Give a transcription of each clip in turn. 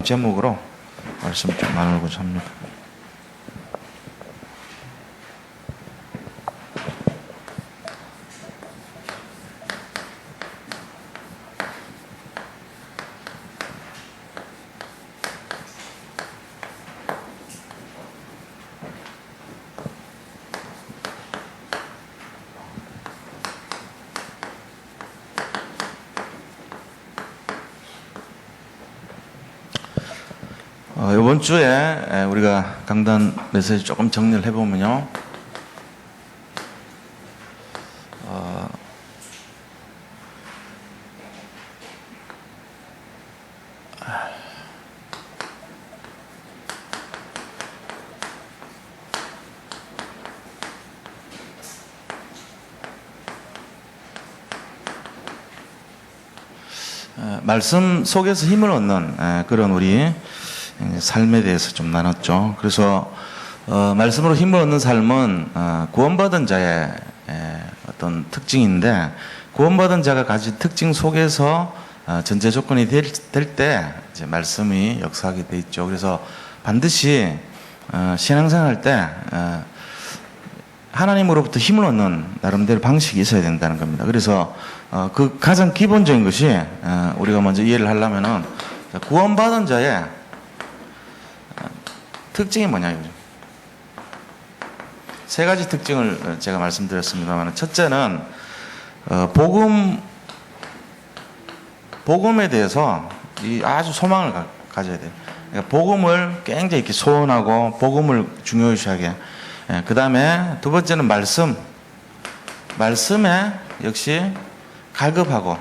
제목으로 말씀 좀 나누고자 합니다. 이번 주에 우리가 강단 메시지 조금 정리를 해보면요. 말씀 속에서 힘을 얻는 그런 우리 삶에 대해서 좀 나눴죠. 그래서 말씀으로 힘을 얻는 삶은 구원받은 자의 어떤 특징인데, 구원받은 자가 가진 특징 속에서 전제 조건이 될 때 이제 말씀이 역사하게 돼 있죠. 그래서 반드시 신앙생활 때 하나님으로부터 힘을 얻는 나름대로 방식이 있어야 된다는 겁니다. 그래서 그 가장 기본적인 것이 우리가 먼저 이해를 하려면은 구원받은 자의 특징이 뭐냐 이거죠. 세 가지 특징을 제가 말씀드렸습니다만, 첫째는 복음에 대해서 아주 소망을 가져야 돼요. 그러니까 복음을 굉장히 이렇게 소원하고 복음을 중요시하게. 그 다음에 두 번째는 말씀에 역시 갈급하고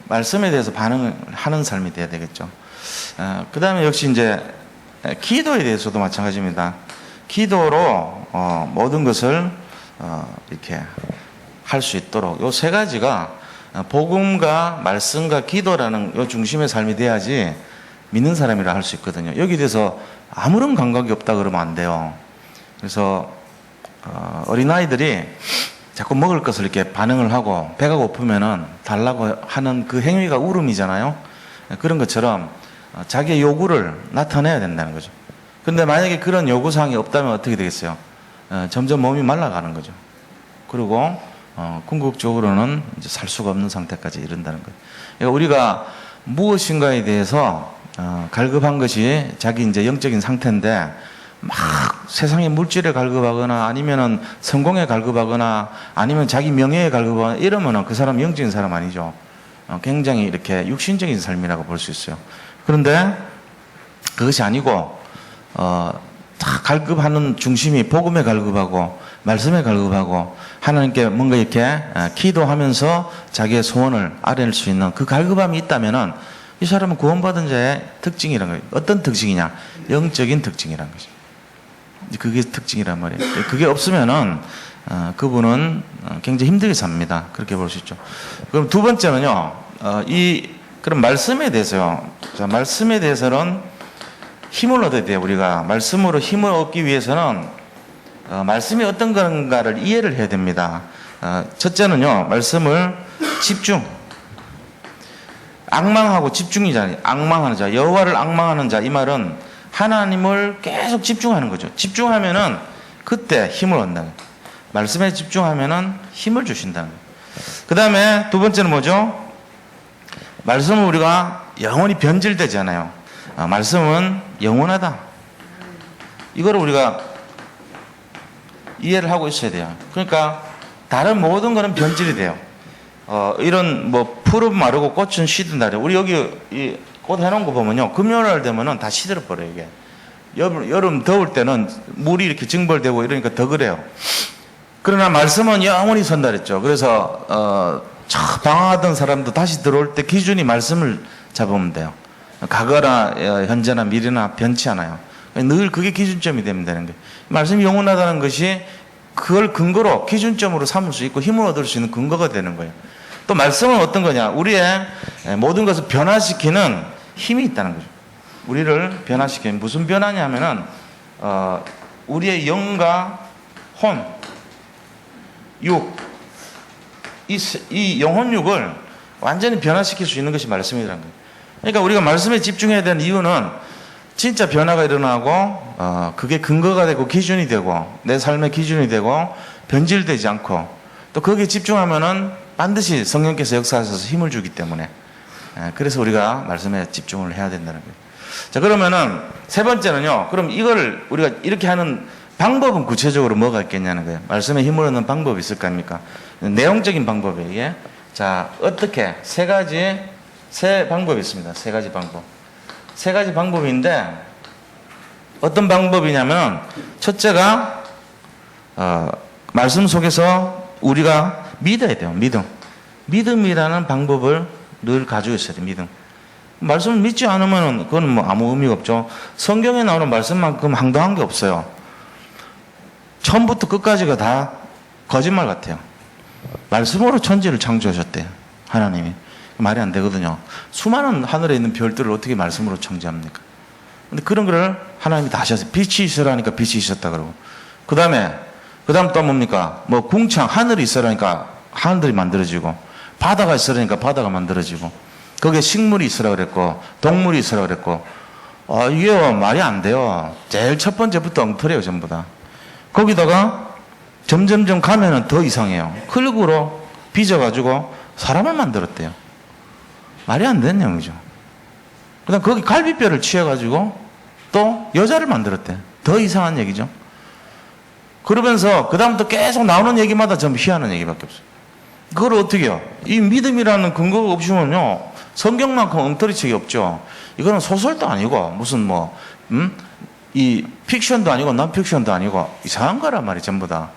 말씀에 대해서 반응을 하는 삶이 돼야 되겠죠. 그 다음에 역시 이제 기도에 대해서도 마찬가지입니다. 기도로 모든 것을 이렇게 할 수 있도록 요 세 가지가 복음과 말씀과 기도라는 요 중심의 삶이 돼야지 믿는 사람이라 할 수 있거든요. 여기에 대해서 아무런 감각이 없다 그러면 안 돼요. 그래서 어린아이들이 자꾸 먹을 것을 이렇게 반응을 하고 배가 고프면은 달라고 하는 그 행위가 울음이잖아요. 그런 것처럼 자기의 요구를 나타내야 된다는 거죠. 근데 만약에 그런 요구사항이 없다면 어떻게 되겠어요? 점점 몸이 말라가는 거죠. 그리고 궁극적으로는 이제 살 수가 없는 상태까지 이른다는 거예요. 그러니까 우리가 무엇인가에 대해서 갈급한 것이 자기 이제 영적인 상태인데, 막 세상의 물질에 갈급하거나 아니면은 성공에 갈급하거나 아니면 자기 명예에 갈급하거나 이러면은 그 사람 영적인 사람 아니죠. 굉장히 이렇게 육신적인 삶이라고 볼 수 있어요. 그런데 그것이 아니고 다 갈급하는 중심이 복음에 갈급하고 말씀에 갈급하고 하나님께 뭔가 이렇게 기도하면서 자기의 소원을 아뢰낼 수 있는 그 갈급함이 있다면은 이 사람은 구원받은 자의 특징이라는 거예요. 어떤 특징이냐? 영적인 특징이라는 거죠. 그게 특징이란 말이에요. 그게 없으면은 그분은 굉장히 힘들게 삽니다. 그렇게 볼 수 있죠. 그럼 두 번째는요. 그럼 말씀에 대해서요. 자, 말씀에 대해서는 힘을 얻어야 돼요. 우리가 말씀으로 힘을 얻기 위해서는 말씀이 어떤 건가를 이해를 해야 됩니다. 첫째는요. 말씀을 앙망하고 집중이잖아요. 앙망하는 자, 여호와를 앙망하는 자, 이 말은 하나님을 계속 집중하는 거죠. 집중하면은 그때 힘을 얻는다. 말씀에 집중하면은 힘을 주신다는 거예요. 그 다음에 두 번째는 뭐죠? 말씀은 우리가 영원히 변질되지 않아요. 말씀은 영원하다. 이거를 우리가 이해를 하고 있어야 돼요. 그러니까 다른 모든 거는 변질이 돼요. 이런 뭐 풀은 마르고 꽃은 시든다. 우리 여기 이 꽃 해놓은 거 보면요, 금요일 되면은 다 시들어버려요. 이게 여름 더울 때는 물이 이렇게 증발되고 이러니까 더 그래요. 그러나 말씀은 영원히 선다 그랬죠. 그래서 방황하던 사람도 다시 들어올 때 기준이 말씀을 잡으면 돼요. 과거나 현재나 미래나 변치 않아요. 늘 그게 기준점이 되면 되는 거예요. 말씀이 영원하다는 것이 그걸 근거로 기준점으로 삼을 수 있고 힘을 얻을 수 있는 근거가 되는 거예요. 또 말씀은 어떤 거냐? 우리의 모든 것을 변화시키는 힘이 있다는 거죠. 우리를 변화시키는, 무슨 변화냐 하면은 우리의 영과 혼, 육, 이 영혼육을 완전히 변화시킬 수 있는 것이 말씀이라는 거예요. 그러니까 우리가 말씀에 집중해야 되는 이유는 진짜 변화가 일어나고 그게 근거가 되고 기준이 되고 내 삶의 기준이 되고 변질되지 않고 또 거기에 집중하면은 반드시 성령께서 역사하셔서 힘을 주기 때문에 그래서 우리가 말씀에 집중을 해야 된다는 거예요. 자, 그러면은 세 번째는요. 그럼 이걸 우리가 이렇게 하는 방법은 구체적으로 뭐가 있겠냐는 거예요. 말씀에 힘을 얻는 방법이 있을 거 아닙니까? 내용적인 방법이에요. 자, 어떻게 세 방법이 있습니다. 세 가지 방법. 세 가지 방법인데 어떤 방법이냐면 첫째가 말씀 속에서 우리가 믿어야 돼요. 믿음이라는 방법을 늘 가지고 있어야 돼요. 믿음. 말씀을 믿지 않으면 그건 뭐 아무 의미가 없죠. 성경에 나오는 말씀만큼 황당한 게 없어요. 처음부터 끝까지가 다 거짓말 같아요. 말씀으로 천지를 창조하셨대요. 하나님이. 말이 안 되거든요. 수많은 하늘에 있는 별들을 어떻게 말씀으로 창조합니까? 근데 그런 거를 하나님이 다 하셨어요. 빛이 있으라니까 빛이 있었다 그러고. 그 다음 또 뭡니까? 뭐 궁창, 하늘이 있으라니까 하늘이 만들어지고, 바다가 있으라니까 바다가 만들어지고, 거기에 식물이 있으라 그랬고, 동물이 있으라 그랬고, 이게 말이 안 돼요. 제일 첫 번째부터 엉터리예요, 전부 다. 거기다가 점점점 가면은 더 이상해요. 흙으로 빚어가지고 사람을 만들었대요. 말이 안 되는 내용이죠. 그 다음 거기 갈비뼈를 취해가지고 또 여자를 만들었대. 더 이상한 얘기죠. 그러면서 그 다음부터 계속 나오는 얘기마다 전부 희한한 얘기밖에 없어요. 그걸 어떻게 해요? 이 믿음이라는 근거가 없으면요, 성경만큼 엉터리책이 없죠. 이거는 소설도 아니고 무슨 이 픽션도 아니고 non-픽션도 아니고 이상한 거란 말이에요. 전부 다.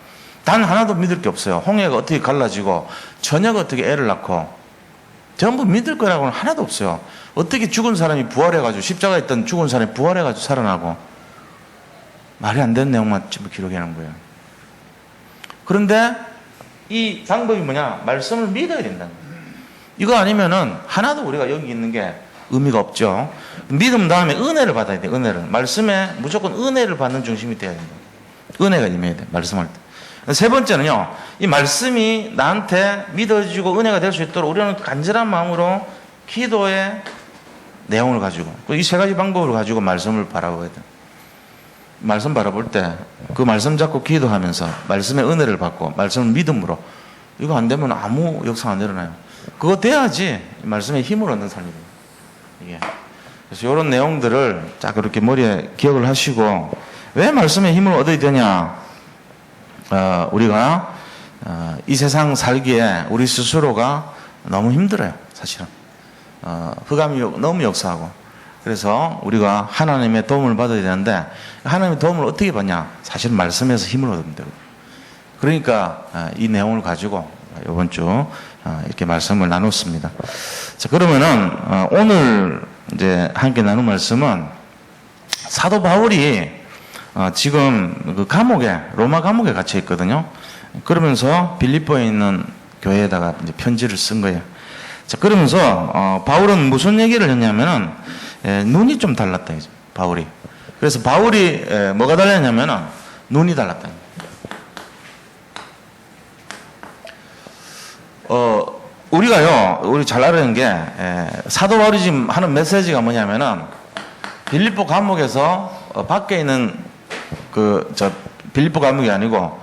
단 하나도 믿을 게 없어요. 홍해가 어떻게 갈라지고 처녀가 어떻게 애를 낳고 전부 믿을 거라고는 하나도 없어요. 어떻게 죽은 사람이 부활해가지고 십자가에 있던 죽은 사람이 부활해가지고 살아나고 말이 안 되는 내용만 전부 기록해 놓은 거예요. 그런데 이 방법이 뭐냐? 말씀을 믿어야 된다는 거예요. 이거 아니면은 하나도 우리가 여기 있는 게 의미가 없죠. 믿음 다음에 은혜를 받아야 돼. 은혜를. 말씀에 무조건 은혜를 받는 중심이 돼야 된다. 은혜가 임해야 돼. 말씀할 때. 세 번째는요, 이 말씀이 나한테 믿어지고 은혜가 될 수 있도록 우리는 간절한 마음으로 기도의 내용을 가지고 이 세 가지 방법을 가지고 말씀을 바라봐야 돼. 말씀 바라볼 때 그 말씀 잡고 기도하면서 말씀의 은혜를 받고 말씀을 믿음으로, 이거 안 되면 아무 역사 안 일어나요. 그거 돼야지 말씀에 힘을 얻는 삶이 돼요. 이게. 그래서 이런 내용들을 딱 그렇게 머리에 기억을 하시고, 왜 말씀에 힘을 얻어야 되냐? 우리가 이 세상 살기에 우리 스스로가 너무 힘들어요. 사실은 흑암이 너무 역사하고, 그래서 우리가 하나님의 도움을 받아야 되는데 하나님의 도움을 어떻게 받냐? 사실 말씀에서 힘을 얻으면 되거든요. 그러니까 이 내용을 가지고 이번 주 이렇게 말씀을 나눴습니다. 자, 그러면은 오늘 이제 함께 나눈 말씀은 사도 바울이 지금 그 감옥에, 로마 감옥에 갇혀 있거든요. 그러면서 빌립보에 있는 교회에다가 이제 편지를 쓴 거예요. 자, 그러면서 바울은 무슨 얘기를 했냐면은 눈이 좀 달랐다 이제 바울이. 그래서 바울이 뭐가 달랐냐면은 눈이 달랐다. 우리가요, 우리 잘 알아야 하는 게 사도 바울이 지금 하는 메시지가 뭐냐면은 빌립보 감옥에서 밖에 있는 빌립보 감옥이 아니고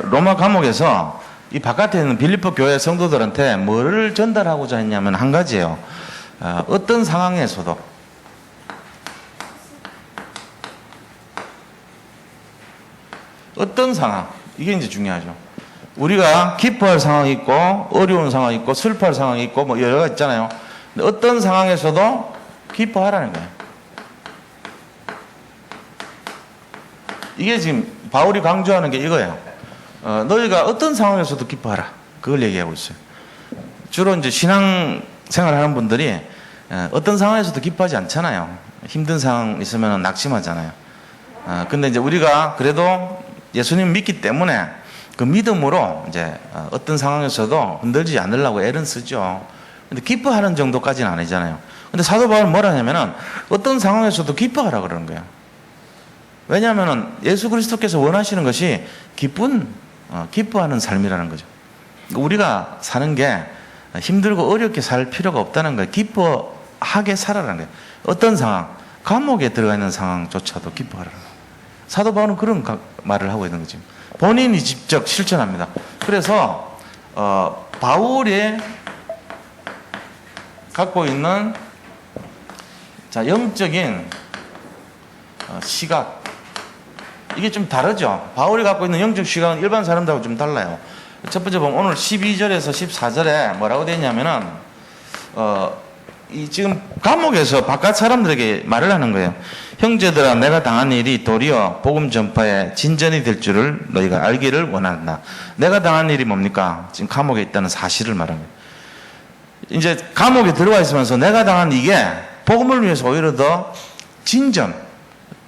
로마 감옥에서 이 바깥에 있는 빌립보 교회 성도들한테 뭐를 전달하고자 했냐면 한 가지예요. 어떤 상황에서도 어떤 상황, 이게 이제 중요하죠. 우리가 기뻐할 상황이 있고 어려운 상황이 있고 슬퍼할 상황이 있고 뭐 여러 가지 있잖아요. 근데 어떤 상황에서도 기뻐하라는 거예요. 이게 지금 바울이 강조하는 게 이거예요. 너희가 어떤 상황에서도 기뻐하라. 그걸 얘기하고 있어요. 주로 이제 신앙 생활하는 분들이 어떤 상황에서도 기뻐하지 않잖아요. 힘든 상황 있으면 낙심하잖아요. 근데 이제 우리가 그래도 예수님 믿기 때문에 그 믿음으로 이제 어떤 상황에서도 흔들리지 않으려고 애를 쓰죠. 근데 기뻐하는 정도까지는 아니잖아요. 근데 사도 바울은 뭐라 하냐면은 어떤 상황에서도 기뻐하라 그러는 거예요. 왜냐하면은 예수 그리스도께서 원하시는 것이 기뻐하는 삶이라는 거죠. 우리가 사는 게 힘들고 어렵게 살 필요가 없다는 거예요. 기뻐하게 살아라는 거예요. 어떤 상황, 감옥에 들어가 있는 상황조차도 기뻐하라는 거예요. 사도 바울은 그런 말을 하고 있는 거지. 본인이 직접 실천합니다. 그래서 바울이 갖고 있는 영적인 시각, 이게 좀 다르죠. 바울이 갖고 있는 영적 시각은 일반 사람들하고 좀 달라요. 첫 번째 보면 오늘 12절에서 14절에 뭐라고 되어 있냐면은 이 지금 감옥에서 바깥 사람들에게 말을 하는 거예요. 형제들아, 내가 당한 일이 도리어 복음 전파에 진전이 될 줄을 너희가 알기를 원한다. 내가 당한 일이 뭡니까? 지금 감옥에 있다는 사실을 말하는 거예요. 이제 감옥에 들어와 있으면서 내가 당한 이게 복음을 위해서 오히려 더 진전,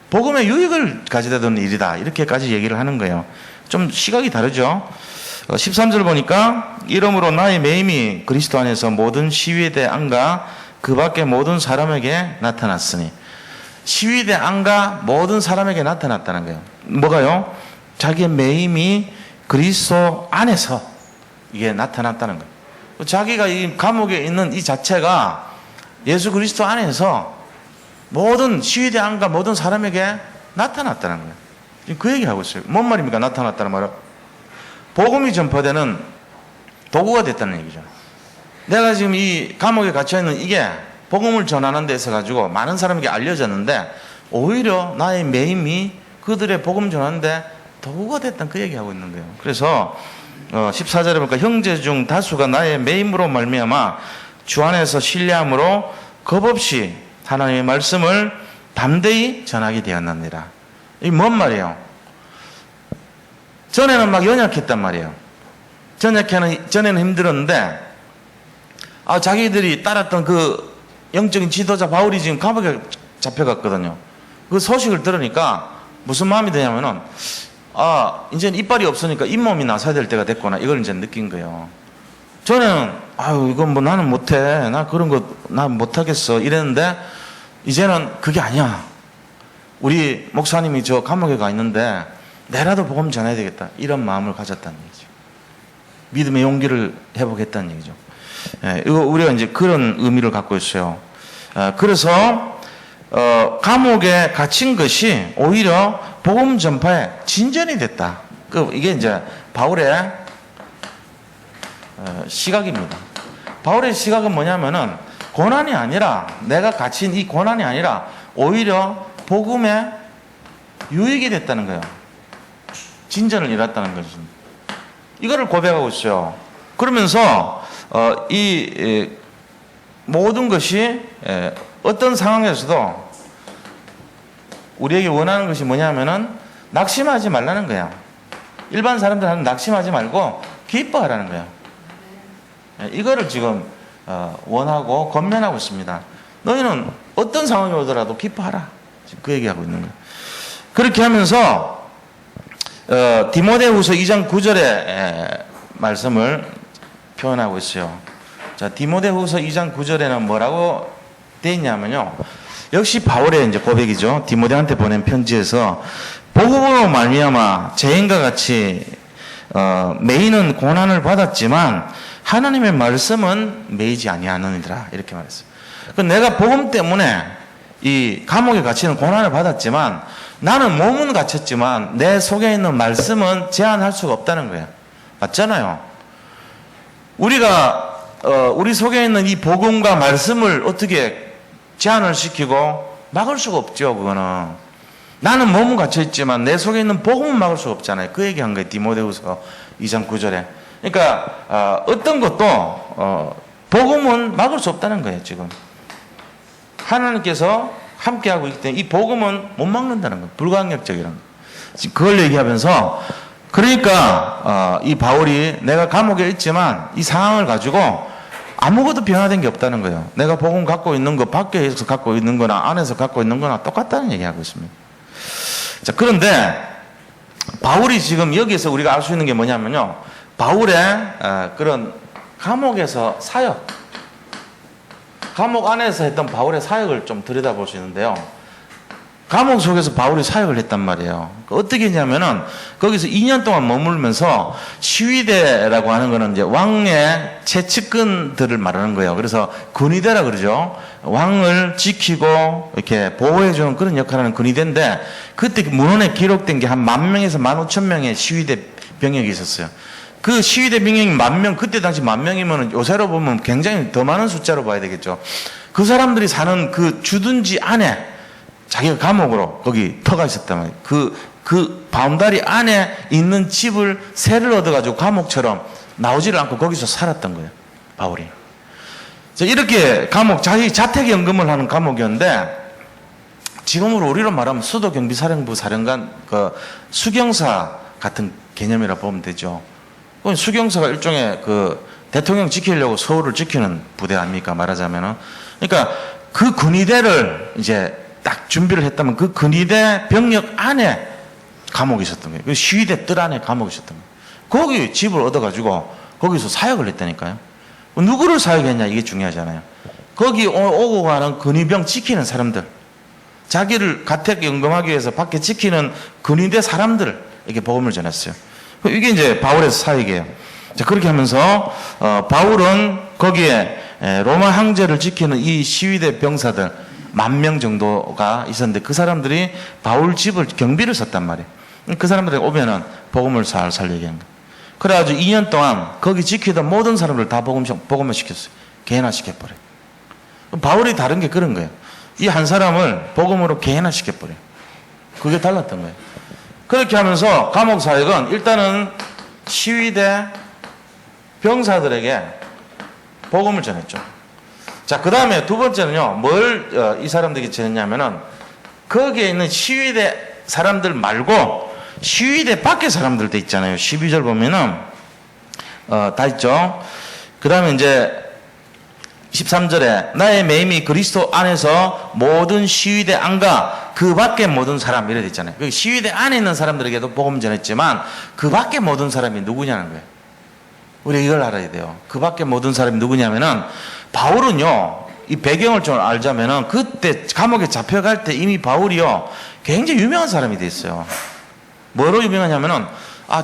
복음의 유익을 가져다 두는 일이다. 이렇게까지 얘기를 하는 거예요. 좀 시각이 다르죠. 13절 보니까 이러므로 나의 매임이 그리스도 안에서 모든 시위대 안과 그 밖에 모든 사람에게 나타났으니, 시위대 안과 모든 사람에게 나타났다는 거예요. 뭐가요? 자기의 매임이 그리스도 안에서 이게 나타났다는 거예요. 자기가 이 감옥에 있는 이 자체가 예수 그리스도 안에서 모든 시위대 안과 모든 사람에게 나타났다는 거예요. 지금 그 얘기하고 있어요. 뭔 말입니까? 나타났다는 말은 복음이 전파되는 도구가 됐다는 얘기죠. 내가 지금 이 감옥에 갇혀있는 이게 복음을 전하는 데 있어 가지고 많은 사람에게 알려졌는데 오히려 나의 매임이 그들의 복음 전하는데 도구가 됐다는 그 얘기하고 있는 거예요. 그래서 14절에 보니까 형제 중 다수가 나의 매임으로 말미암아 주 안에서 신뢰함으로 겁없이 하나님의 말씀을 담대히 전하게 되었느니라. 이게 뭔 말이에요? 전에는 막 연약했단 말이에요. 전에는 힘들었는데 자기들이 따랐던 그 영적인 지도자 바울이 지금 감옥에 잡혀갔거든요. 그 소식을 들으니까 무슨 마음이 드냐면은 이제는 이빨이 없으니까 잇몸이 나서야 될 때가 됐구나, 이걸 이제 느낀 거예요. 전에는 이건 뭐 나는 못해, 나 그런 거 나 못하겠어 이랬는데 이제는 그게 아니야. 우리 목사님이 저 감옥에 가 있는데 내라도 복음 전해야 되겠다, 이런 마음을 가졌다는 얘기죠. 믿음의 용기를 회복했다는 얘기죠. 이거 우리가 이제 그런 의미를 갖고 있어요. 그래서 감옥에 갇힌 것이 오히려 복음 전파에 진전이 됐다. 이게 이제 바울의 시각입니다. 바울의 시각은 뭐냐면은 고난이 아니라, 내가 갇힌 이 고난이 아니라 오히려 복음의 유익이 됐다는 거예요. 진전을 이뤘다는 것입니다. 이거를 고백하고 있어요. 그러면서 이 모든 것이 어떤 상황에서도 우리에게 원하는 것이 뭐냐면은 낙심하지 말라는 거야. 일반 사람들은 낙심하지 말고 기뻐하라는 거야. 이거를 지금 원하고 권면하고 있습니다. 너희는 어떤 상황이 오더라도 기뻐하라. 지금 그 얘기하고 있는 거예요. 그렇게 하면서 디모데후서 2장 9절의 말씀을 표현하고 있어요. 자, 디모데후서 2장 9절에는 뭐라고 되어 있냐면요. 역시 바울의 이제 고백이죠. 디모데한테 보낸 편지에서 복음으로 말미암아 죄인과 같이 매이는 고난을 받았지만 하나님의 말씀은 매이지 아니하느니라, 이렇게 말했어요. 내가 복음 때문에 이 감옥에 갇히는 고난을 받았지만 나는 몸은 갇혔지만 내 속에 있는 말씀은 제한할 수가 없다는 거예요. 맞잖아요. 우리가 우리 속에 있는 이 복음과 말씀을 어떻게 제한을 시키고 막을 수가 없죠. 그거는 나는 몸은 갇혀있지만 내 속에 있는 복음은 막을 수가 없잖아요. 그 얘기한 거예요. 디모데후서 2장 9절에. 그러니까 어떤 것도 복음은 막을 수 없다는 거예요. 지금 하나님께서 함께하고 있기 때문에 이 복음은 못 막는다는 거예요. 불가항력적이라는 거예요. 지금 그걸 얘기하면서, 그러니까 이 바울이 내가 감옥에 있지만 이 상황을 가지고 아무것도 변화된 게 없다는 거예요. 내가 복음 갖고 있는 거 밖에서 갖고 있는 거나 안에서 갖고 있는 거나 똑같다는 얘기하고 있습니다. 자, 그런데 바울이 지금 여기에서 우리가 알 수 있는 게 뭐냐면요, 바울의 그런 감옥에서 사역, 감옥 안에서 했던 바울의 사역을 좀 들여다볼 수 있는데요. 감옥 속에서 바울이 사역을 했단 말이에요. 어떻게 했냐면은 거기서 2년 동안 머물면서 시위대라고 하는 거는 이제 왕의 최측근들을 말하는 거예요. 그래서 근위대라 그러죠. 왕을 지키고 이렇게 보호해주는 그런 역할을 하는 근위대인데 그때 문헌에 기록된 게 한 10,000명에서 15,000명의 시위대 병력이 있었어요. 그 시위대 병력이 10,000명, 그때 당시 10,000명이면 요새로 보면 굉장히 더 많은 숫자로 봐야 되겠죠. 그 사람들이 사는 그 주둔지 안에 자기가 감옥으로 거기 터가 있었단 말이에요. 그 바운다리 안에 있는 집을 세를 얻어가지고 감옥처럼 나오지를 않고 거기서 살았던 거예요. 바울이. 이렇게 감옥, 자기 자택연금을 하는 감옥이었는데 지금으로 우리로 말하면 수도경비사령부 사령관, 그 수경사 같은 개념이라 보면 되죠. 수경사가 일종의 그 대통령 지키려고 서울을 지키는 부대 아닙니까? 말하자면은. 그러니까 그 근위대를 이제 딱 준비를 했다면 그 근위대 병력 안에 감옥이 있었던 거예요. 그 시위대 뜰 안에 감옥이 있었던 거예요. 거기 집을 얻어가지고 거기서 사역을 했다니까요. 누구를 사역했냐 이게 중요하잖아요. 거기 오고 가는 근위병 지키는 사람들, 자기를 가택연금하기 위해서 밖에 지키는 근위대 사람들에게 복음을 전했어요. 이게 이제 바울의 사역이에요. 자, 그렇게 하면서 바울은 거기에 로마 황제를 지키는 이 시위대 병사들 10,000명 정도가 있었는데 그 사람들이 바울 집을 경비를 썼단 말이에요. 그 사람들이 오면은 복음을 살살 얘기한 거예요. 그래가지고 2년 동안 거기 지키던 모든 사람들 다 복음을 시켰어요. 개인화시켜버려요. 바울이 다른 게 그런 거예요. 이 한 사람을 복음으로 개인화시켜버려요. 그게 달랐던 거예요. 그렇게 하면서 감옥 사역은 일단은 시위대 병사들에게 복음을 전했죠. 자, 그 다음에 두 번째는요, 뭘 이 사람들에게 전했냐면은 거기에 있는 시위대 사람들 말고 시위대 밖의 사람들도 있잖아요. 12절 보면은 다 있죠. 그 다음에 이제 13절에 나의 매임이 그리스도 안에서 모든 시위대 안과 그 밖의 모든 사람 이래 있잖아요. 시위대 안에 있는 사람들에게도 복음 전했지만 그 밖의 모든 사람이 누구냐는 거예요. 우리 이걸 알아야 돼요. 그 밖의 모든 사람이 누구냐면은 바울은요, 이 배경을 좀 알자면은 그때 감옥에 잡혀갈 때 이미 바울이요 굉장히 유명한 사람이 됐어요. 뭐로 유명하냐면은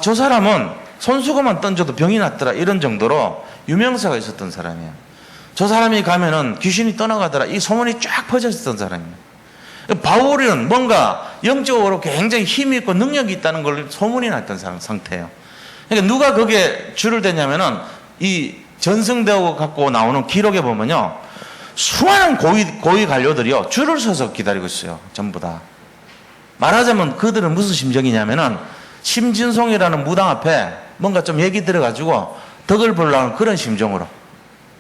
저 사람은 손수건만 던져도 병이 났더라 이런 정도로 유명세가 있었던 사람이에요. 저 사람이 가면은 귀신이 떠나가더라 이 소문이 쫙 퍼져 있었던 사람이에요. 바울은 뭔가 영적으로 굉장히 힘이 있고 능력이 있다는 걸 소문이 났던 상태예요. 그러니까 누가 거기에 줄을 댔냐면은 이 전승대하고 갖고 나오는 기록에 보면요, 수많은 고위 관료들이요 줄을 서서 기다리고 있어요. 전부 다. 말하자면 그들은 무슨 심정이냐면은 심진송이라는 무당 앞에 뭔가 좀 얘기 들어가지고 덕을 보려는 그런 심정으로,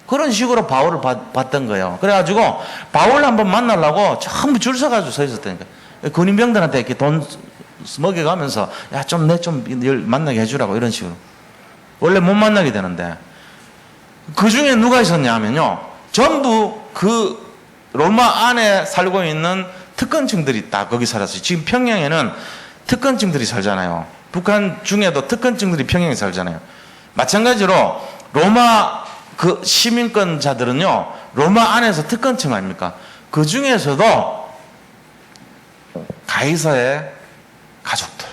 그런 식으로 바울을 봤던 거예요. 그래가지고 바울 한번 만나려고 전부 줄 서가지고 서 있었다니까. 군인병들한테 이렇게 돈 먹여가면서 야 좀 내 좀 만나게 해주라고 이런 식으로. 원래 못 만나게 되는데 그 중에 누가 있었냐 하면요, 전부 그 로마 안에 살고 있는 특권층들이 다 거기 살았어요. 지금 평양에는 특권층들이 살잖아요. 북한 중에도 특권층들이 평양에 살잖아요. 마찬가지로 로마 그 시민권자들은요 로마 안에서 특권층 아닙니까? 그 중에서도 가이사의 가족들,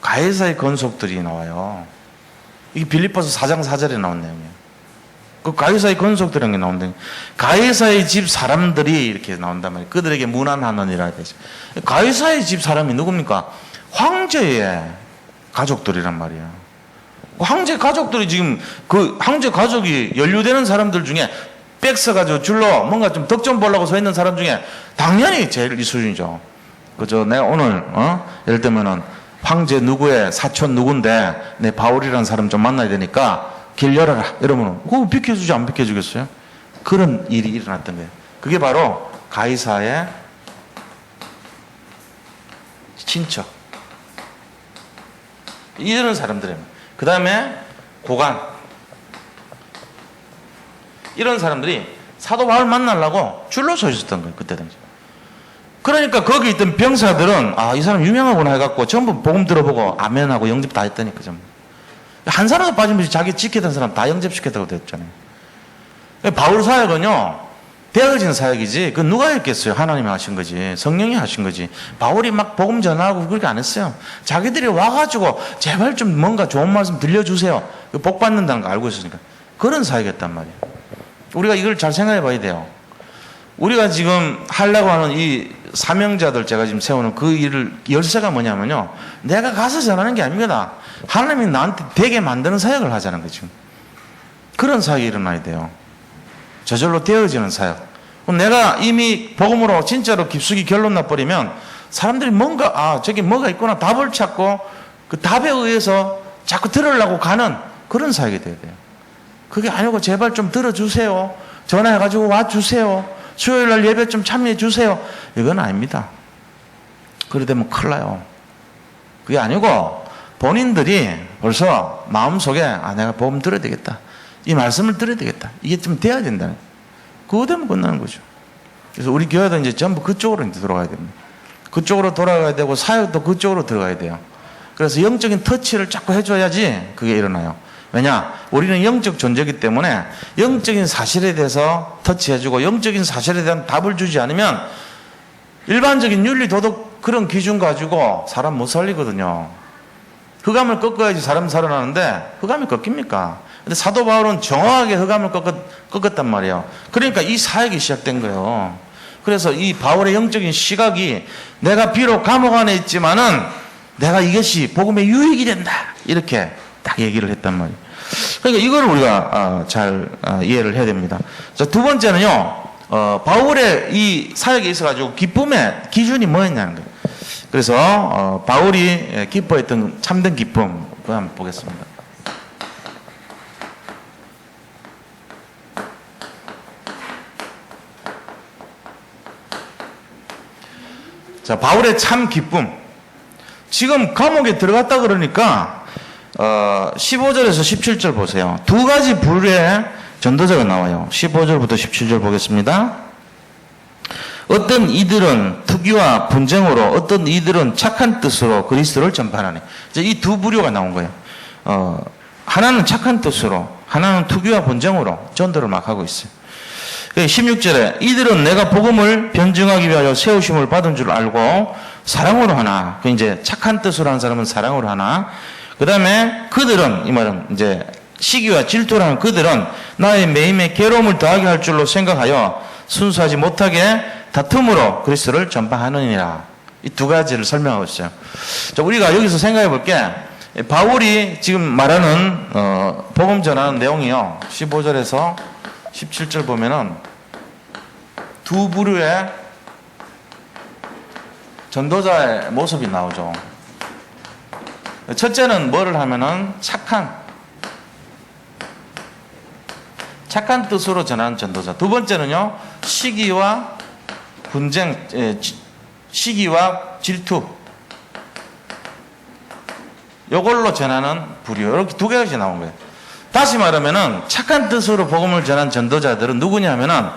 가이사의 건속들이 나와요. 이게 빌립보서 4장 4절에 나온 내용이에요. 그 가이사의 건속들이라는 게 나온다. 가이사의 집 사람들이 이렇게 나온단 말이에요. 그들에게 문안하느니라 되죠. 가이사의 집 사람이 누굽니까? 황제의 가족들이란 말이에요. 황제 가족들이 지금 그 황제 가족이 연루되는 사람들 중에 백 써가지고 줄로 뭔가 좀 덕 좀 보려고 서 있는 사람 중에 당연히 제일 이 수준이죠. 그죠? 내가 오늘 예를 들면은 황제 누구의 사촌 누군데 내 바울이라는 사람 좀 만나야 되니까 길 열어라 이러면은 그거 비켜주지 안 비켜주겠어요? 그런 일이 일어났던 거예요. 그게 바로 가이사의 친척 이런 사람들입니다. 그 다음에 고관 이런 사람들이 사도 바울 만나려고 줄로 서 있었던 거예요. 그때 당시. 그러니까 거기 있던 병사들은 이 사람 유명하구나 해갖고 전부 복음 들어보고 아멘하고 영접 다 했다니까. 전부. 한 사람도 빠짐없이 자기 지켰던 사람 다 영접시켰다고 됐잖아요. 바울 사역은요 되어진 사역이지. 그 누가 했겠어요? 하나님이 하신 거지. 성령이 하신 거지. 바울이 막 복음 전하고 그렇게 안 했어요. 자기들이 와가지고 제발 좀 뭔가 좋은 말씀 들려주세요. 복 받는다는 거 알고 있으니까. 그런 사역이었단 말이에요. 우리가 이걸 잘 생각해 봐야 돼요. 우리가 지금 하려고 하는 이 사명자들 제가 지금 세우는 그 일을 열쇠가 뭐냐면요. 내가 가서 전하는 게 아닙니다. 하나님이 나한테 되게 만드는 사역을 하자는 거죠. 그런 사역이 일어나야 돼요. 저절로 되어지는 사역. 그럼 내가 이미 복음으로 진짜로 깊숙이 결론 나버리면 사람들이 뭔가 저기 뭐가 있구나 답을 찾고 그 답에 의해서 자꾸 들으려고 가는 그런 사역이 돼야 돼요. 그게 아니고 제발 좀 들어주세요. 전화해가지고 와주세요. 수요일날 예배 좀 참여해주세요. 이건 아닙니다. 그래 되면 큰일 나요. 그게 아니고 본인들이 벌써 마음속에 내가 복음 들어야 되겠다. 이 말씀을 들어야 되겠다. 이게 좀 돼야 된다. 그거 되면 끝나는 거죠. 그래서 우리 교회도 이제 전부 그쪽으로 이제 돌아가야 됩니다. 그쪽으로 돌아가야 되고 사역도 그쪽으로 들어가야 돼요. 그래서 영적인 터치를 자꾸 해줘야지 그게 일어나요. 왜냐? 우리는 영적 존재이기 때문에 영적인 사실에 대해서 터치해주고 영적인 사실에 대한 답을 주지 않으면 일반적인 윤리 도덕 그런 기준 가지고 사람 못 살리거든요. 흑암을 꺾어야지 사람 살아나는데 흑암이 꺾입니까? 근데 사도 바울은 정확하게 흑암을 꺾었단 말이에요. 그러니까 이 사역이 시작된 거예요. 그래서 이 바울의 영적인 시각이 내가 비록 감옥 안에 있지만은 내가 이것이 복음의 유익이 된다. 이렇게 딱 얘기를 했단 말이에요. 그러니까 이걸 우리가 잘 이해를 해야 됩니다. 자, 두 번째는요. 바울의 이 사역에 있어가지고 기쁨의 기준이 뭐였냐는 거예요. 그래서 바울이 기뻐했던 참된 기쁨 그거 한번 보겠습니다. 자, 바울의 참 기쁨. 지금 감옥에 들어갔다 그러니까 15절에서 17절 보세요. 두 가지 부류의 전도자가 나와요. 15절부터 17절 보겠습니다. 어떤 이들은 투기와 분쟁으로, 어떤 이들은 착한 뜻으로 그리스도를 전파하니. 이제 이 두 부류가 나온 거예요. 하나는 착한 뜻으로, 하나는 투기와 분쟁으로 전도를 막 하고 있어요. 16절에 이들은 내가 복음을 변증하기 위하여 세우심을 받은 줄 알고 사랑으로 하나. 그 이제 착한 뜻으로 하는 사람은 사랑으로 하나. 그 다음에 그들은, 이 말은 이제 시기와 질투라는 그들은 나의 매임에 괴로움을 더하게 할 줄로 생각하여 순수하지 못하게 다툼으로 그리스도를 전파하느니라. 이 두 가지를 설명하고 있어요. 자, 우리가 여기서 생각해 볼게. 바울이 지금 말하는 복음 전하는 내용이요. 15절에서 17절 보면은 두 부류의 전도자의 모습이 나오죠. 첫째는 뭐를 하면은 착한 뜻으로 전하는 전도자. 두 번째는요, 시기와 분쟁, 시기와 질투. 요걸로 전하는 부류. 이렇게 두 가지 나온 거예요. 다시 말하면은 착한 뜻으로 복음을 전한 전도자들은 누구냐 하면은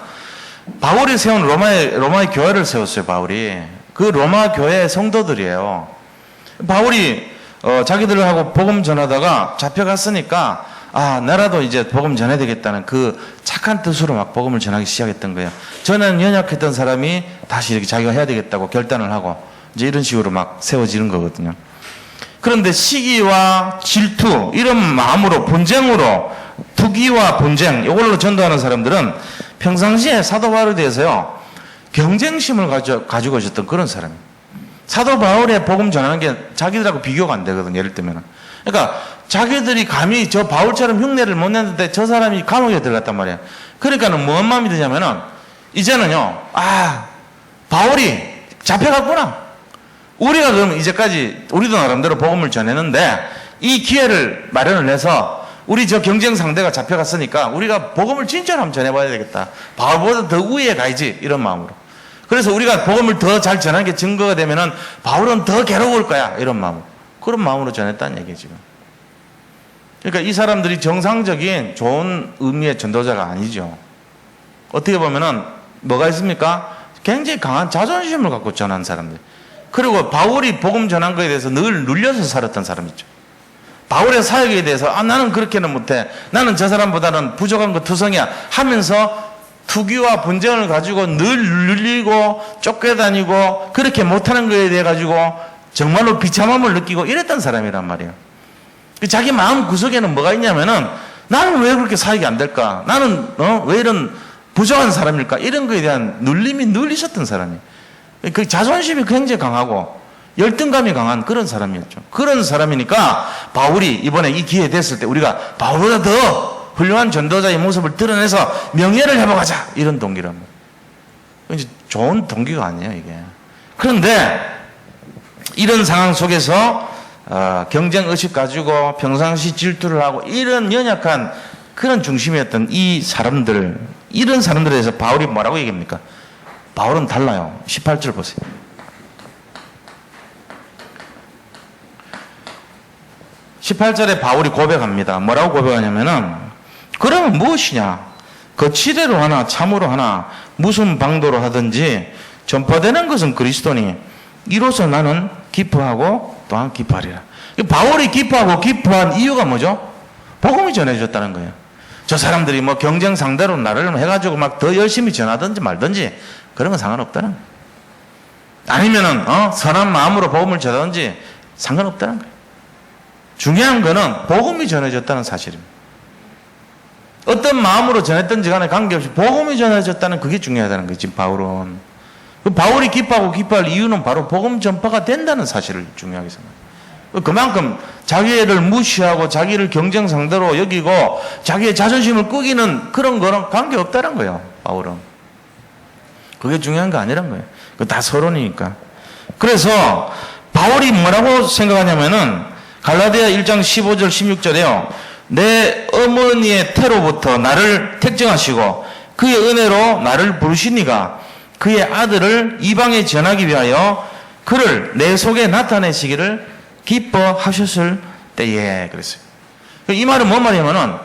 바울이 세운 로마의 교회를 세웠어요, 바울이. 그 로마 교회의 성도들이에요. 바울이 자기들하고 복음 전하다가 잡혀갔으니까 나라도 이제 복음 전해야 되겠다는 그 착한 뜻으로 막 복음을 전하기 시작했던 거예요. 전에는 연약했던 사람이 다시 이렇게 자기가 해야 되겠다고 결단을 하고 이제 이런 식으로 막 세워지는 거거든요. 그런데 시기와 질투 이런 마음으로 분쟁으로 투기와 분쟁 이걸로 전도하는 사람들은 평상시에 사도 바울에 대해서요 경쟁심을 가지고 있었던 그런 사람이에요. 사도 바울의 복음 전하는 게 자기들하고 비교가 안 되거든요. 예를 들면 그러니까 자기들이 감히 저 바울처럼 흉내를 못 냈는데 저 사람이 감옥에 들어갔단 말이에요. 그러니까는 뭔 마음이 드냐면은 이제는요 바울이 잡혀갔구나. 우리가 그럼 이제까지 우리도 나름대로 복음을 전했는데 이 기회를 마련을 해서 우리 저 경쟁 상대가 잡혀갔으니까 우리가 복음을 진짜로 한번 전해봐야 되겠다. 바울보다 더 우위에 가야지 이런 마음으로. 그래서 우리가 복음을 더 잘 전하는 게 증거가 되면은 바울은 더 괴로울 거야 이런 마음. 그런 마음으로 전했다는 얘기예요 지금. 그러니까 이 사람들이 정상적인 좋은 의미의 전도자가 아니죠. 어떻게 보면은 뭐가 있습니까? 굉장히 강한 자존심을 갖고 전한 사람들. 그리고 바울이 복음 전한 거에 대해서 늘 눌려서 살았던 사람이죠. 바울의 사역에 대해서 나는 그렇게는 못해. 나는 저 사람보다는 부족한 거 투성이야 하면서 투기와 분쟁을 가지고 늘 눌리고 쫓겨다니고 그렇게 못하는 거에 대해 가지고 정말로 비참함을 느끼고 이랬던 사람이란 말이에요. 자기 마음 구석에는 뭐가 있냐면은 나는 왜 그렇게 사역이 안 될까? 나는 왜 이런 부족한 사람일까? 이런 거에 대한 눌림이 늘 있었던 사람이에요. 그 자존심이 굉장히 강하고 열등감이 강한 그런 사람이었죠. 그런 사람이니까 바울이 이번에 이 기회 됐을 때 우리가 바울보다 더 훌륭한 전도자의 모습을 드러내서 명예를 회복하자 이런 동기란 말이에요. 좋은 동기가 아니에요 이게. 그런데 이런 상황 속에서 경쟁 의식 가지고 평상시 질투를 하고 이런 연약한 그런 중심이었던 이 사람들, 이런 사람들에 대해서 바울이 뭐라고 얘기합니까? 바울은 달라요. 18절 보세요. 18절에 바울이 고백합니다. 뭐라고 고백하냐면은 그러면 무엇이냐? 거칠애로 하나 참으로 하나 무슨 방도로 하든지 전파되는 것은 그리스도니 이로써 나는 기뻐하고 또한 기뻐하리라. 바울이 기뻐하고 기뻐한 이유가 뭐죠? 복음이 전해졌다는 거예요. 저 사람들이 뭐 경쟁 상대로 나를 해가지고 막 더 열심히 전하든지 말든지 그런 건 상관없다는 거예요. 아니면은 선한 마음으로 복음을 전하든지 상관없다는 거예요. 중요한 거는 복음이 전해졌다는 사실입니다. 어떤 마음으로 전했든지 간에 관계없이 복음이 전해졌다는 그게 중요하다는 거예요. 지금 바울은. 바울이 기뻐하고 기뻐할 이유는 바로 복음 전파가 된다는 사실을 중요하게 생각해요. 그만큼 자기를 무시하고 자기를 경쟁 상대로 여기고 자기의 자존심을 꾸기는 그런 거랑 관계없다는 거예요. 바울은. 그게 중요한 거 아니란 거예요. 그거 다 서론이니까. 그래서 바울이 뭐라고 생각하냐면은 갈라디아 1장 15절 16절에요. 내 어머니의 태로부터 나를 택정하시고 그의 은혜로 나를 부르시니가 그의 아들을 이방에 전하기 위하여 그를 내 속에 나타내시기를 기뻐하셨을 때에 그랬어요. 이 말은 뭔 말이냐면은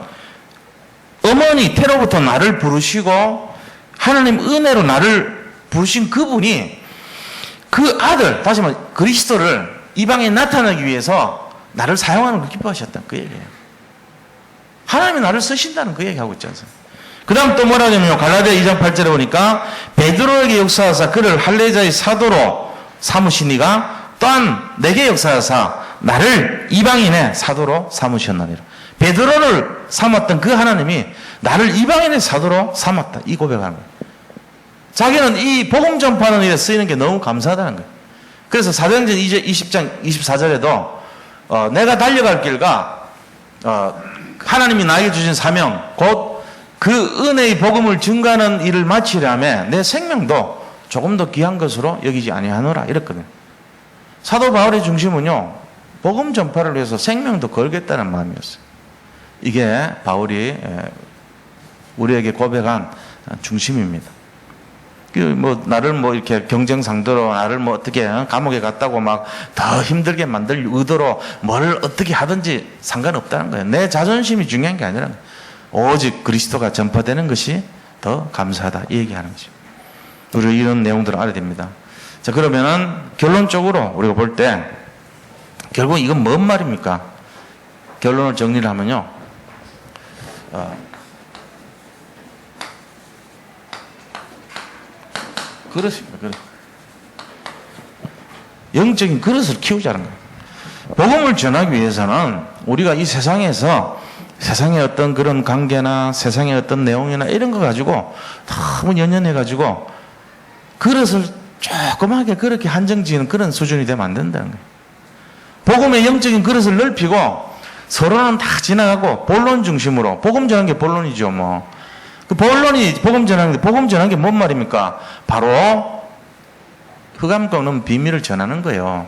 어머니 태로부터 나를 부르시고 하나님 은혜로 나를 부르신 그분이 그 아들, 다시 말해 그리스도를 이방에 나타내기 위해서 나를 사용하는 걸 기뻐하셨다. 그 얘기예요. 하나님이 나를 쓰신다는 그 얘기하고 있지 않습니까? 그 다음 또 뭐라 하냐면요. 갈라디아 2장 8절에 보니까 베드로에게 역사하사 그를 할례자의 사도로 삼으시니가 또한 내게 역사하사 나를 이방인의 사도로 삼으셨나니라. 베드로를 삼았던 그 하나님이 나를 이방인의 사도로 삼았다. 이 고백하는 거예요. 자기는 이 복음 전파하는 일에 쓰이는 게 너무 감사하다는 거예요. 그래서 사도행전 20장 24절에도 내가 달려갈 길과 하나님이 나에게 주신 사명 곧 그 은혜의 복음을 증가하는 일을 마치려면 내 생명도 조금 더 귀한 것으로 여기지 아니하노라 이랬거든요. 사도 바울의 중심은요 복음 전파를 위해서 생명도 걸겠다는 마음이었어요. 이게 바울이 우리에게 고백한 중심입니다. 나를 이렇게 경쟁 상대로 나를 어떻게 감옥에 갔다고 막 더 힘들게 만들 의도로 뭘 어떻게 하든지 상관없다는 거예요. 내 자존심이 중요한 게 아니라 오직 그리스도가 전파되는 것이 더 감사하다 이 얘기하는 거죠. 우리가 이런 내용들을 알아야 됩니다. 자, 그러면은 결론적으로 우리가 볼 때 결국 이건 뭔 말입니까? 결론을 정리를 하면요. 그렇습니다. 그렇습니다. 영적인 그릇을 키우자는 거예요. 복음을 전하기 위해서는 우리가 이 세상에서 세상의 어떤 그런 관계나 세상의 어떤 내용이나 이런 거 가지고 너무 연연해가지고 그릇을 조그맣게 그렇게 한정지는 그런 수준이 되면 안 된다는 거예요. 복음의 영적인 그릇을 넓히고 서로는 다 지나가고 본론 중심으로 복음 전하는 게 본론이죠. 뭐. 그 본론이 복음 전하는 게 뭔 말입니까? 바로 흑암과 없는 비밀을 전하는 거예요.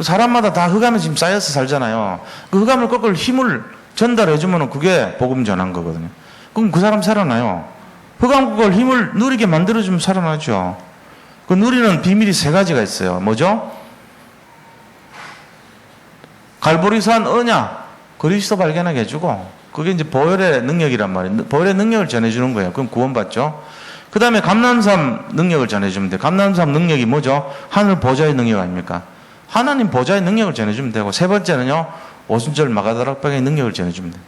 사람마다 다 흑암에 지금 쌓여서 살잖아요. 그 흑암을 꺾을 힘을 전달해주면 그게 복음 전한 거거든요. 그럼 그 사람 살아나요. 흑암 꺾을 힘을 누리게 만들어주면 살아나죠. 그 누리는 비밀이 세 가지가 있어요. 뭐죠? 갈보리산 언약, 그리스도 발견하게 해주고 그게 이제 보혈의 능력이란 말이에요. 보혈의 능력을 전해주는 거예요. 그럼 구원받죠. 그 다음에 감람산 능력을 전해주면 돼요. 감람산 능력이 뭐죠? 하늘 보좌의 능력 아닙니까? 하나님 보좌의 능력을 전해주면 되고 세 번째는요. 오순절 마가다락방의 능력을 전해주면 돼요.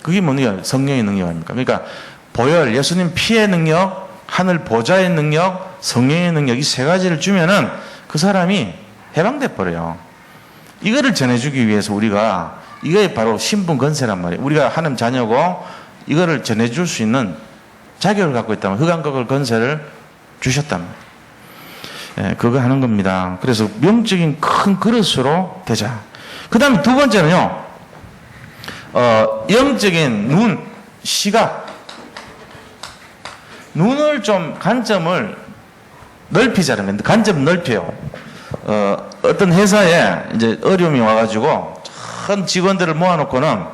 그게 뭐냐? 성령의 능력 아닙니까? 그러니까 보혈, 예수님 피의 능력, 하늘 보좌의 능력, 성령의 능력, 이 세 가지를 주면은 그 사람이 해방돼 버려요. 이거를 전해주기 위해서 우리가, 이게 바로 신분 건세란 말이에요. 우리가 하나님 자녀고 이거를 전해줄 수 있는 자격을 갖고 있다면 흑암각을 건세를 주셨단 말이에요. 예, 그거 하는 겁니다. 그래서 명적인 큰 그릇으로 되자. 그 다음에 두 번째는요, 영적인 눈, 시각. 눈을 좀, 관점을 넓히자는 건데, 관점 넓혀요. 어떤 회사에 이제 어려움이 와가지고, 큰 직원들을 모아놓고는,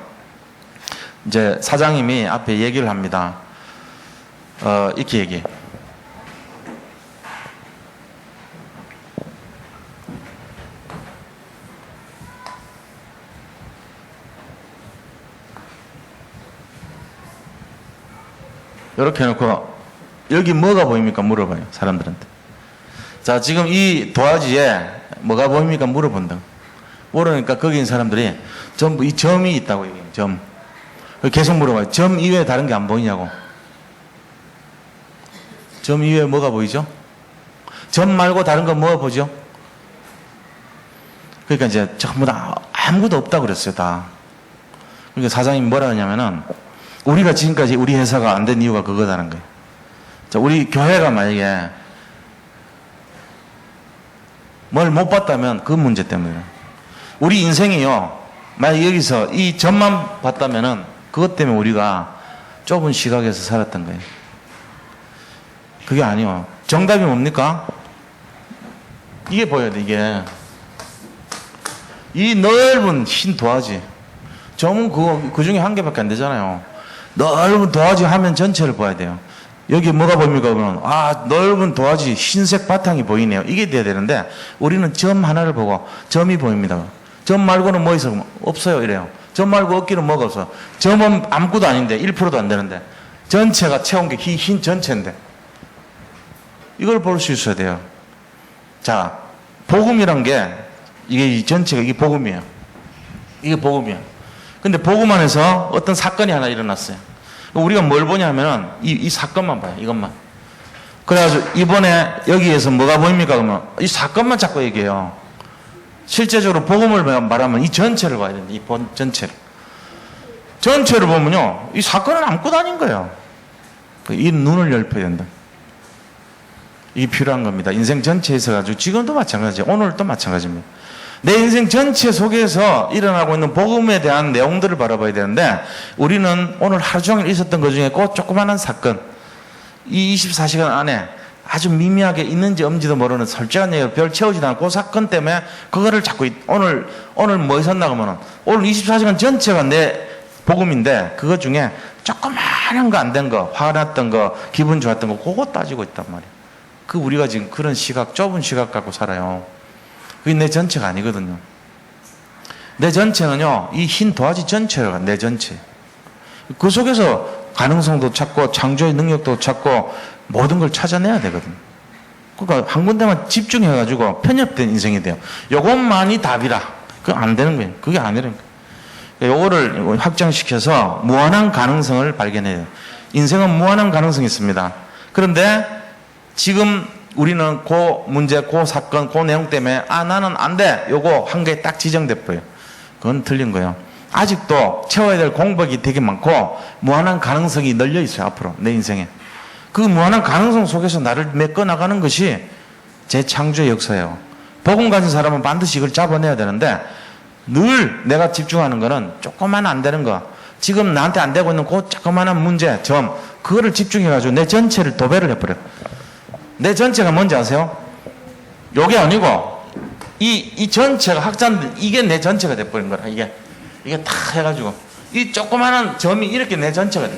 이제 사장님이 앞에 얘기를 합니다. 이렇게 얘기해. 이렇게 해놓고 여기 뭐가 보입니까? 물어봐요. 사람들한테. 자, 지금 이 도화지에 뭐가 보입니까? 물어본다. 모르니까 거기 있는 사람들이 전부 이 점이 있다고 얘기해요. 점. 계속 물어봐요. 점 이외에 다른 게 안 보이냐고. 점 이외에 뭐가 보이죠? 점 말고 다른 건 뭐가 보죠? 그러니까 이제 전부 다 아무것도 없다고 그랬어요. 다. 그러니까 사장님이 뭐라 하냐면은 우리가 지금까지 우리 회사가 안 된 이유가 그거다는 거예요. 자, 우리 교회가 만약에 뭘 못 봤다면 그 문제 때문이에요. 우리 인생이요, 만약 여기서 이 점만 봤다면은 그것 때문에 우리가 좁은 시각에서 살았던 거예요. 그게 아니요. 정답이 뭡니까? 이게 보여야 돼, 이게. 이 넓은 흰 도화지. 점은 그 중에 한 개밖에 안 되잖아요. 넓은 도화지 화면 전체를 봐야 돼요. 여기 뭐가 보입니까? 그러면 넓은 도화지 흰색 바탕이 보이네요. 이게 돼야 되는데 우리는 점 하나를 보고 점이 보입니다. 점 말고는 뭐 있어? 없어요. 이래요. 점 말고 없기는 뭐가 없어. 점은 아무것도 아닌데 1%도 안 되는데 전체가 채운 게 흰 전체인데 이걸 볼 수 있어야 돼요. 자, 복음이란 게 이게 이 전체가 이게 복음이에요. 이게 복음이에요. 근데 복음 안에서 어떤 사건이 하나 일어났어요. 우리가 뭘 보냐 하면은 이 사건만 봐요. 이것만. 그래가지고 이번에 여기에서 뭐가 보입니까? 그러면 이 사건만 자꾸 얘기해요. 실제적으로 복음을 말하면 이 전체를 봐야 됩니다. 이 전체를. 전체를 보면요. 이 사건은 아무것도 아닌 거예요. 이 눈을 넓혀야 된다. 이게 필요한 겁니다. 인생 전체에서 가지고 지금도 마찬가지예요. 오늘도 마찬가지입니다. 내 인생 전체 속에서 일어나고 있는 복음에 대한 내용들을 바라봐야 되는데 우리는 오늘 하루 종일 있었던 것 중에 그 조그마한 사건, 이 24시간 안에 아주 미미하게 있는지 없는지도 모르는 솔직한 얘기를 별 채우지도 않고 그 사건 때문에 그거를 자꾸 오늘 뭐 있었나 그러면 오늘 24시간 전체가 내 복음인데 그것 중에 조그마한 거 안 된 거, 화났던 거, 기분 좋았던 거 그거 따지고 있단 말이에요. 우리가 지금 그런 시각, 좁은 시각 갖고 살아요. 그게 내 전체가 아니거든요. 내 전체는요, 이 흰 도화지 전체가 내 전체. 그 속에서 가능성도 찾고, 창조의 능력도 찾고, 모든 걸 찾아내야 되거든요. 그러니까 한 군데만 집중해가지고 편협된 인생이 돼요. 요것만이 답이라. 그거 안 되는 거예요. 그게 아니라는 거예요. 요거를 확장시켜서 무한한 가능성을 발견해야 돼요. 인생은 무한한 가능성이 있습니다. 그런데 지금 우리는 그 문제, 그 사건, 그 내용 때문에 나는 안 돼. 요거 한 개 딱 지정돼 버려요. 그건 틀린 거예요. 아직도 채워야 될 공백이 되게 많고 무한한 가능성이 널려 있어요. 앞으로 내 인생에. 그 무한한 가능성 속에서 나를 메꿔 나가는 것이 재창조의 역사예요. 복음 가진 사람은 반드시 이걸 잡아내야 되는데 늘 내가 집중하는 거는 조금만 안 되는 거, 지금 나한테 안 되고 있는 그 조그마한 문제, 점, 그거를 집중해가지고 내 전체를 도배를 해버려요. 내 전체가 뭔지 아세요? 요게 아니고 이 전체가 확장, 이게 내 전체가 돼버린 거라. 이게 다 해가지고 이 조그마한 점이 이렇게 내 전체가 돼.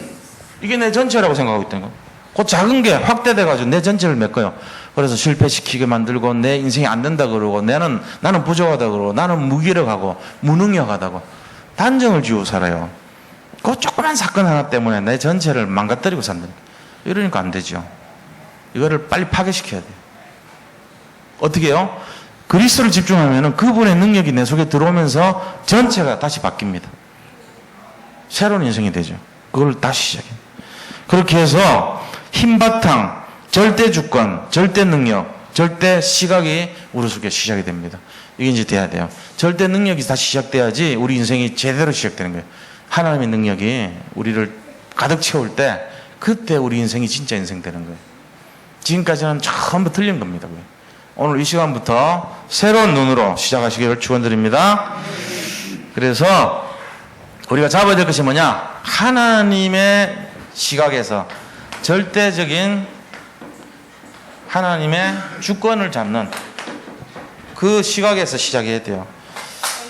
이게 내 전체라고 생각하고 있다는 거. 그 작은 게 확대돼가지고 내 전체를 메꿔요. 그래서 실패시키게 만들고 내 인생이 안 된다 그러고 나는 부족하다 그러고 나는 무기력하고 무능력하다고 단정을 지고 살아요. 그 조그만 사건 하나 때문에 내 전체를 망가뜨리고 산다. 이러니까 안 되죠. 이거를 빨리 파괴시켜야 돼요. 어떻게 해요? 그리스도를 집중하면 그분의 능력이 내 속에 들어오면서 전체가 다시 바뀝니다. 새로운 인생이 되죠. 그걸 다시 시작해요. 그렇게 해서 힘바탕, 절대 주권, 절대 능력, 절대 시각이 우리 속에 시작이 됩니다. 이게 이제 돼야 돼요. 절대 능력이 다시 시작돼야지 우리 인생이 제대로 시작되는 거예요. 하나님의 능력이 우리를 가득 채울 때 그때 우리 인생이 진짜 인생 되는 거예요. 지금까지는 전부 틀린 겁니다. 오늘 이 시간부터 새로운 눈으로 시작하시기를 축원드립니다. 그래서 우리가 잡아야 될 것이 뭐냐? 하나님의 시각에서 절대적인 하나님의 주권을 잡는 그 시각에서 시작해야 돼요.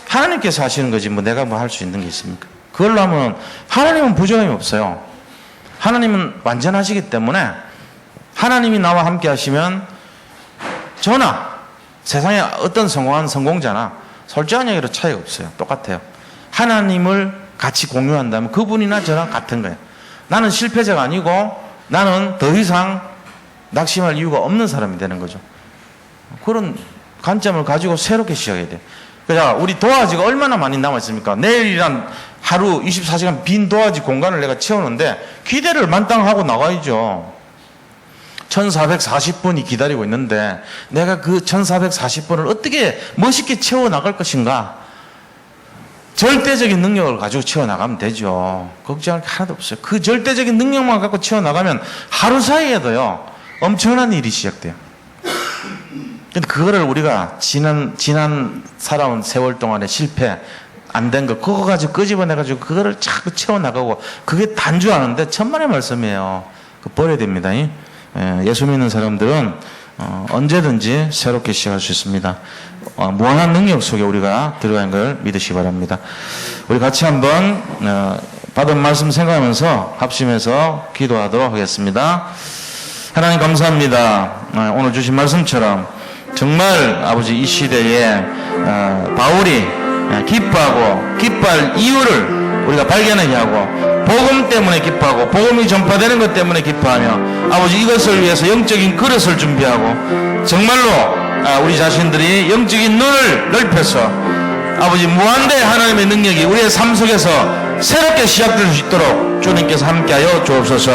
하나님께서 하시는 거지 뭐 내가 뭐 할 수 있는 게 있습니까? 그걸로 하면 하나님은 부족함이 없어요. 하나님은 완전하시기 때문에 하나님이 나와 함께 하시면 저나 세상에 어떤 성공한 성공자나 솔직한 얘기로 차이가 없어요. 똑같아요. 하나님을 같이 공유한다면 그분이나 저랑 같은 거예요. 나는 실패자가 아니고 나는 더 이상 낙심할 이유가 없는 사람이 되는 거죠. 그런 관점을 가지고 새롭게 시작해야 돼요. 그러니까 우리 도화지가 얼마나 많이 남아있습니까? 내일이란 하루 24시간 빈 도화지 공간을 내가 채우는데 기대를 만땅하고 나가야죠. 1440분이 기다리고 있는데 내가 그 1440분을 어떻게 멋있게 채워나갈 것인가? 절대적인 능력을 가지고 채워나가면 되죠. 걱정할 게 하나도 없어요. 그 절대적인 능력만 갖고 채워나가면 하루 사이에도요 엄청난 일이 시작돼요. 근데 그거를 우리가 지난 살아온 세월 동안에 실패 안 된 거 그거 가지고 끄집어내가지고 그거를 자꾸 채워나가고 그게 단주하는데 천만의 말씀이에요. 그거 버려야 됩니다. 예수 믿는 사람들은 언제든지 새롭게 시작할 수 있습니다. 무한한 능력 속에 우리가 들어가는 걸 믿으시기 바랍니다. 우리 같이 한번 받은 말씀 생각하면서 합심해서 기도하도록 하겠습니다. 하나님 감사합니다. 오늘 주신 말씀처럼 정말 아버지 이 시대에 바울이 기뻐하고 기뻐할 이유를 우리가 발견하게 하고 복음 때문에 기뻐하고 복음이 전파되는 것 때문에 기뻐하며 아버지 이것을 위해서 영적인 그릇을 준비하고 정말로 우리 자신들이 영적인 눈을 넓혀서 아버지 무한대 하나님의 능력이 우리의 삶 속에서 새롭게 시작될 수 있도록 주님께서 함께하여 주옵소서.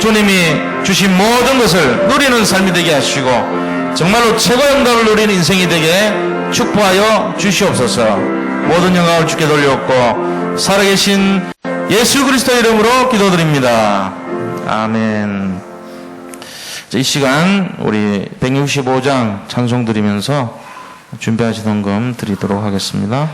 주님이 주신 모든 것을 누리는 삶이 되게 하시고 정말로 최고 영광을 누리는 인생이 되게 축복하여 주시옵소서. 모든 영광을 주께 돌려옵고 살아계신 예수 그리스도 이름으로 기도드립니다. 아멘. 이 시간 우리 165장 찬송 드리면서 준비하신 헌금 드리도록 하겠습니다.